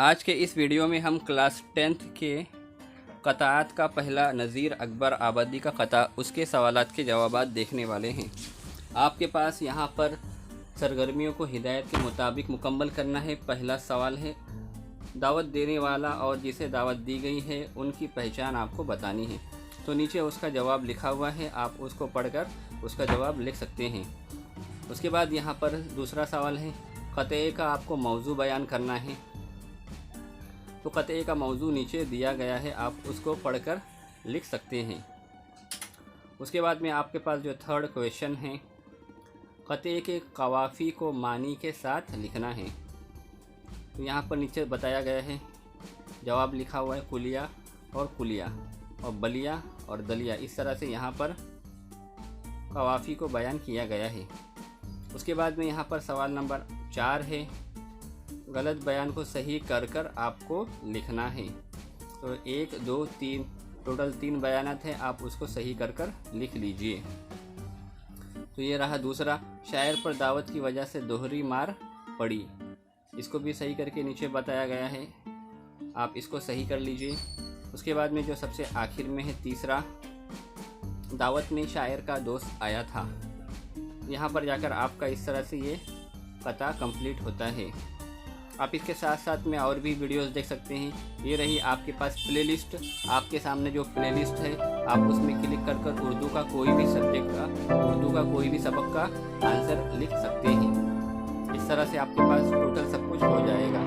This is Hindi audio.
आज के इस वीडियो में हम क्लास 10th के क़ताअत का पहला नज़ीर अकबर आबादी का क़ता उसके सवालात के जवाबात देखने वाले हैं। आपके पास यहाँ पर सरगर्मियों को हिदायत के मुताबिक मुकम्मल करना है। पहला सवाल है, दावत देने वाला और जिसे दावत दी गई है उनकी पहचान आपको बतानी है। तो नीचे उसका जवाब लिखा हुआ है, आप उसको पढ़कर उसका जवाब लिख सकते हैं। उसके बाद यहाँ पर दूसरा सवाल है, क़ते का आपको मौजू बयान करना है। तो क़ते का मौजू नीचे दिया गया है, आप उसको पढ़कर लिख सकते हैं। उसके बाद में आपके पास जो थर्ड क्वेश्चन है, क़ते के क़वाफ़ी को मानी के साथ लिखना है। तो यहाँ पर नीचे बताया गया है, जवाब लिखा हुआ है कुलिया और बलिया और दलिया। इस तरह से यहाँ पर क़वाफ़ी को बयान किया गया है। उसके बाद में यहाँ पर सवाल नंबर 4 है, गलत बयान को सही कर आपको लिखना है। तो 1, 2, 3 टोटल 3 बयानात हैं, आप उसको सही कर लिख लीजिए। तो ये रहा दूसरा, शायर पर दावत की वजह से दोहरी मार पड़ी। इसको भी सही करके नीचे बताया गया है, आप इसको सही कर लीजिए। उसके बाद में जो सबसे आखिर में है तीसरा, दावत में शायर का दोस्त आया था। यहाँ पर जाकर आपका इस तरह से ये क़ता कंप्लीट होता है। आप इसके साथ साथ में और भी वीडियोस देख सकते हैं। ये रही आपके पास प्लेलिस्ट, आपके सामने जो प्लेलिस्ट है आप उसमें क्लिक कर उर्दू का कोई भी सब्जेक्ट का, उर्दू का कोई भी सबक का आंसर लिख सकते हैं। इस तरह से आपके पास टोटल सब कुछ हो जाएगा।